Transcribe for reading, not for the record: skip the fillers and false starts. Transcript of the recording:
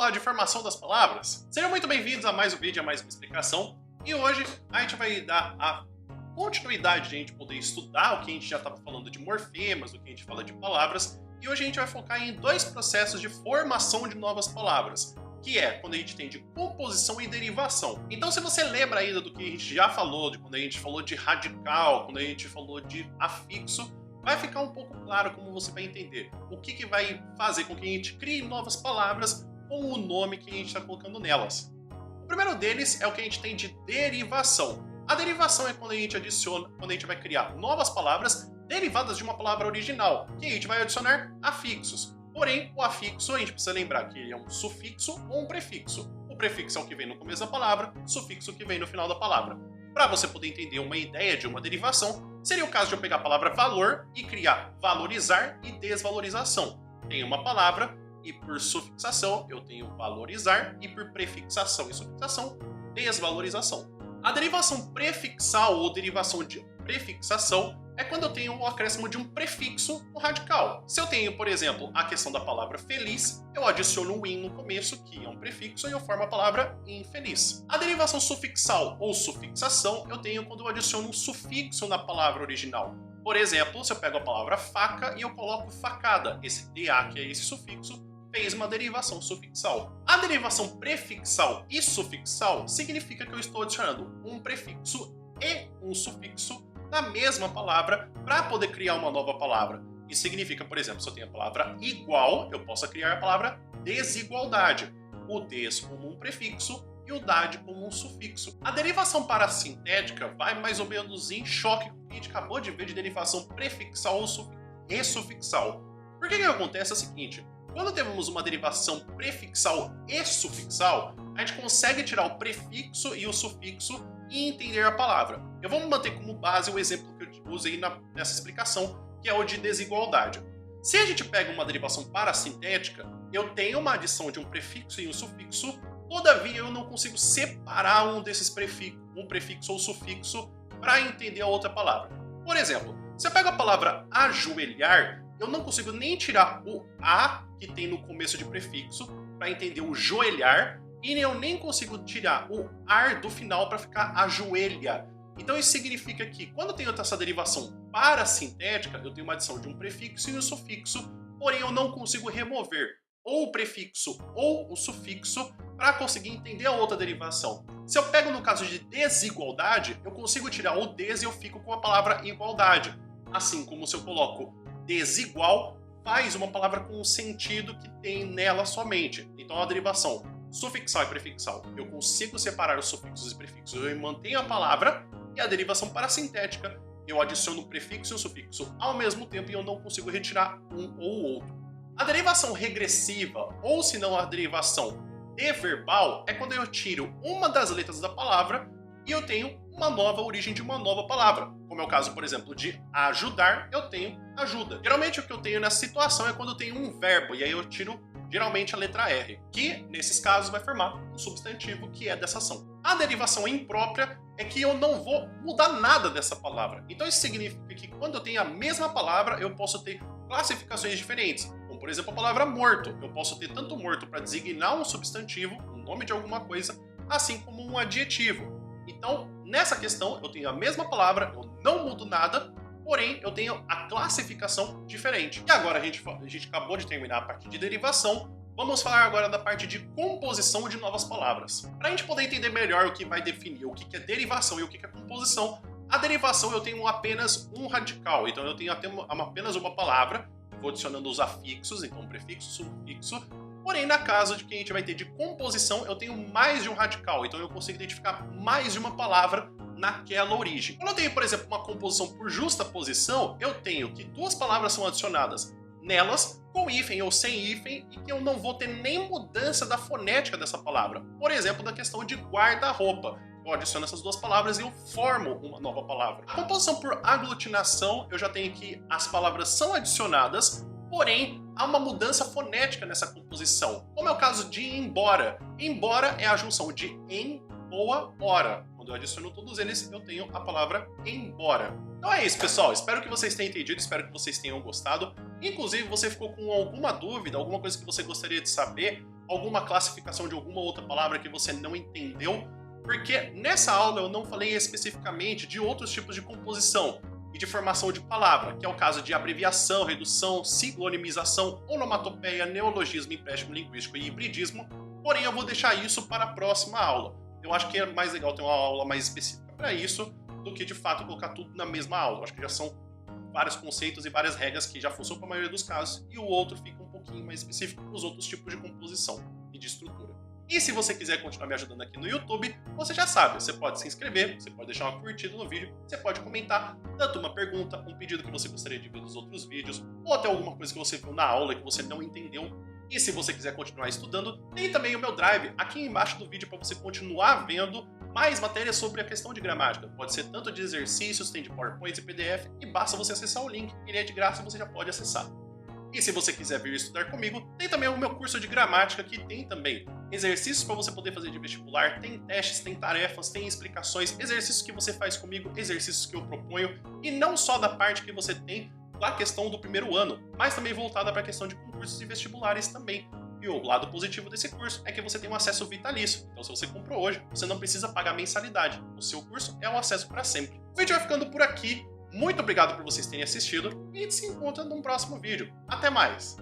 falar de formação das palavras? Sejam muito bem-vindos a mais um vídeo, a mais uma explicação. E hoje a gente vai dar a continuidade de a gente poder estudar o que a gente já estava falando de morfemas, o que a gente fala de palavras. E hoje a gente vai focar em dois processos de formação de novas palavras, que é quando a gente tem de composição e derivação. Então, se você lembra ainda do que a gente já falou, de quando a gente falou de radical, quando a gente falou de afixo, vai ficar um pouco claro como você vai entender o que vai fazer com que a gente crie novas palavras com o nome que a gente está colocando nelas. O primeiro deles é o que a gente tem de derivação. A derivação é quando a gente adiciona, quando a gente vai criar novas palavras derivadas de uma palavra original, que a gente vai adicionar afixos. Porém, o afixo a gente precisa lembrar que ele é um sufixo ou um prefixo. O prefixo é o que vem no começo da palavra, o sufixo é o que vem no final da palavra. Para você poder entender uma ideia de uma derivação, seria o caso de eu pegar a palavra valor e criar valorizar e desvalorização. Tem uma palavra e por sufixação eu tenho valorizar e por prefixação e sufixação, desvalorização. A derivação prefixal ou derivação de prefixação é quando eu tenho o acréscimo de um prefixo no radical. Se eu tenho, por exemplo, a questão da palavra feliz, eu adiciono um in no começo, que é um prefixo, e eu formo a palavra infeliz. A derivação sufixal ou sufixação eu tenho quando eu adiciono um sufixo na palavra original. Por exemplo, se eu pego a palavra faca e eu coloco facada, esse DA, que é esse sufixo, fez uma derivação sufixal. A derivação prefixal e sufixal significa que eu estou adicionando um prefixo e um sufixo na mesma palavra para poder criar uma nova palavra. Isso significa, por exemplo, se eu tenho a palavra igual, eu posso criar a palavra desigualdade. O des como um prefixo e o dade como um sufixo. A derivação parassintética vai mais ou menos em choque com o que a gente acabou de ver de derivação prefixal e sufixal. Por que acontece é o seguinte, quando temos uma derivação prefixal e sufixal, a gente consegue tirar o prefixo e o sufixo e entender a palavra. Eu vou manter como base o exemplo que eu usei nessa explicação, que é o de desigualdade. Se a gente pega uma derivação parassintética, eu tenho uma adição de um prefixo e um sufixo, todavia eu não consigo separar um desses prefixos, um prefixo ou sufixo, para entender a outra palavra. Por exemplo, se eu pego a palavra ajoelhar, eu não consigo nem tirar o A que tem no começo de prefixo para entender o joelhar, e eu nem consigo tirar o ar do final para ficar ajoelha. Então isso significa que quando eu tenho essa derivação parassintética, eu tenho uma adição de um prefixo e um sufixo, porém eu não consigo remover ou o prefixo ou o sufixo para conseguir entender a outra derivação. Se eu pego no caso de desigualdade, eu consigo tirar o des e eu fico com a palavra igualdade. Assim como se eu coloco desigual, faz uma palavra com o sentido que tem nela somente. Então a derivação sufixal e prefixal, eu consigo separar os sufixos e prefixos, eu mantenho a palavra, e a derivação parassintética, eu adiciono o prefixo e o sufixo ao mesmo tempo e eu não consigo retirar um ou outro. A derivação regressiva, ou se não a derivação deverbal, é quando eu tiro uma das letras da palavra e eu tenho uma nova origem de uma nova palavra. Como é o caso, por exemplo, de ajudar, eu tenho ajuda. Geralmente o que eu tenho nessa situação é quando eu tenho um verbo, e aí eu tiro geralmente a letra R, que nesses casos vai formar um substantivo que é dessa ação. A derivação imprópria é que eu não vou mudar nada dessa palavra. Então isso significa que quando eu tenho a mesma palavra, eu posso ter classificações diferentes. Como por exemplo a palavra morto. Eu posso ter tanto morto para designar um substantivo, o nome de alguma coisa, assim como um adjetivo. Então, nessa questão, eu tenho a mesma palavra, eu não mudo nada, porém, eu tenho a classificação diferente. E agora a gente acabou de terminar a parte de derivação, vamos falar agora da parte de composição de novas palavras. Para a gente poder entender melhor o que vai definir o que é derivação e o que é composição, a derivação eu tenho apenas um radical, então eu tenho apenas uma palavra, vou adicionando os afixos, então prefixo, sufixo. Porém, na caso de que a gente vai ter de composição, eu tenho mais de um radical, então eu consigo identificar mais de uma palavra naquela origem. Quando eu tenho, por exemplo, uma composição por justa posição, eu tenho que duas palavras são adicionadas nelas, com hífen ou sem hífen, e que eu não vou ter nem mudança da fonética dessa palavra. Por exemplo, da questão de guarda-roupa. Eu adiciono essas duas palavras e eu formo uma nova palavra. A composição por aglutinação, eu já tenho que as palavras são adicionadas, porém, há uma mudança fonética nessa composição, como é o caso de embora. Embora é a junção de em, boa, hora. Quando eu adiciono todos eles, eu tenho a palavra embora. Então é isso, pessoal. Espero que vocês tenham entendido, espero que vocês tenham gostado. Inclusive, você ficou com alguma dúvida, alguma coisa que você gostaria de saber, alguma classificação de alguma outra palavra que você não entendeu, porque nessa aula eu não falei especificamente de outros tipos de composição e de formação de palavra, que é o caso de abreviação, redução, siglonimização, onomatopeia, neologismo, empréstimo linguístico e hibridismo, porém eu vou deixar isso para a próxima aula. Eu acho que é mais legal ter uma aula mais específica para isso do que de fato colocar tudo na mesma aula. Eu acho que já são vários conceitos e várias regras que já funcionam para a maioria dos casos, e o outro fica um pouquinho mais específico para os outros tipos de composição e de estrutura. E se você quiser continuar me ajudando aqui no YouTube, você já sabe, você pode se inscrever, você pode deixar uma curtida no vídeo, você pode comentar tanto uma pergunta, um pedido que você gostaria de ver nos outros vídeos, ou até alguma coisa que você viu na aula que você não entendeu. E se você quiser continuar estudando, tem também o meu Drive aqui embaixo do vídeo para você continuar vendo mais matérias sobre a questão de gramática. Pode ser tanto de exercícios, tem de PowerPoint e PDF, e basta você acessar o link, ele é de graça e você já pode acessar. E se você quiser vir estudar comigo, tem também o meu curso de gramática, que tem também exercícios para você poder fazer de vestibular, tem testes, tem tarefas, tem explicações, exercícios que você faz comigo, exercícios que eu proponho, e não só da parte que você tem da questão do primeiro ano, mas também voltada para a questão de concursos e vestibulares também. E o lado positivo desse curso é que você tem um acesso vitalício. Então se você comprou hoje, você não precisa pagar mensalidade. O seu curso é um acesso para sempre. O vídeo vai ficando por aqui. Muito obrigado por vocês terem assistido e a gente se encontra num próximo vídeo. Até mais!